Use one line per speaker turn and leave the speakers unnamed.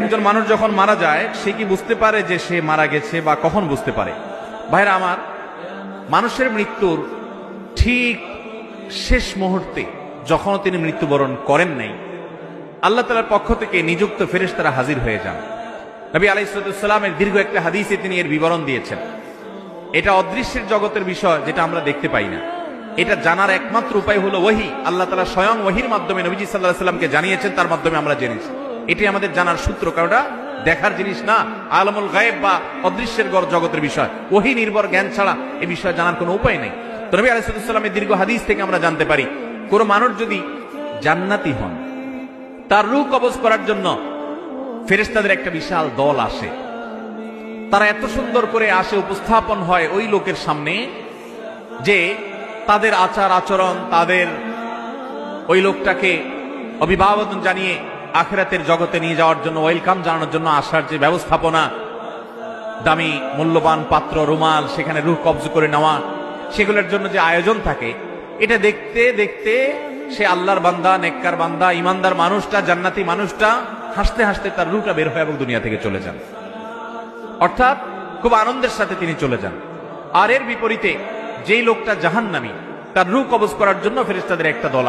একজন মানুষ যখন মারা যায় সে কি বুঝতে পারে যে সে মারা গেছে বা কখন বুঝতে পারে? ভাইরা আমার, মানুষের মৃত্যুর ঠিক শেষ মুহূর্তে যখন তিনি মৃত্যুবরণ করেন নাই, আল্লাহ তাআলার পক্ষ থেকে নিযুক্ত ফেরেশতারা হাজির হয়ে যান। নবী আলাইহিস সালামের দীর্ঘ একটা হাদিসে তিনি এর বিবরণ দিয়েছেন। এটা অদৃশ্যের জগতের বিষয়, যেটা আমরা দেখতে পাই না। এটা জানার একমাত্র উপায় হলো ওহী। আল্লাহ তাআলা স্বয়ং ওহীর মাধ্যমে নবীজি সাল্লাল্লাহু আলাইহি ওয়াসাল্লামকে জানিয়েছেন, তার মাধ্যমে আমরা জেনেছি। এটাই আমাদের জানার সূত্র, কারণটা দেখার জিনিস না, আলমুল গায়েব বা অদৃশ্যের জগতের বিষয়। ওহী নির্ভর জ্ঞান ছাড়া এই বিষয়ে জানার কোনো উপায় নেই। তো নবী আলাইহিস সালামের দীর্ঘ হাদিস থেকে আমরা জানতে পারি, কোন মানুষ যদি জান্নাতি হন, তার রূহ কবজ করার জন্য ফেরেশতাদের একটা বিশাল দল আসে। তারা এত সুন্দর করে আসে, উপস্থাপন হয় ওই লোকের সামনে যে তাদের আচার আচরণ, তাদের ওই লোকটাকে অভিবাদন জানিয়ে আখিরাতের জগতে নিয়ে যাওয়ার জন্য, ওয়েলকাম জানানোর জন্য আসার যে ব্যবস্থাপনা, দামি মূল্যবান পাত্র, রুমাল, সেখানে রূহ কবজ করে নেওয়া, সেগুলোর জন্য যে আয়োজন থাকে, এটা দেখতে দেখতে সে আল্লাহর বান্দা, নেককার বান্দা, ইমানদার মানুষটা, জান্নাতি মানুষটা হাসতে হাসতে তার রূহটা বের হয় এবং দুনিয়া থেকে চলে যান। অর্থাৎ খুব আনন্দের সাথে তিনি চলে যান। আর এর বিপরীতে যেই লোকটা জাহান্নামী, তার রূহ কবজ করার জন্য ফেরেশতাদের একটা দল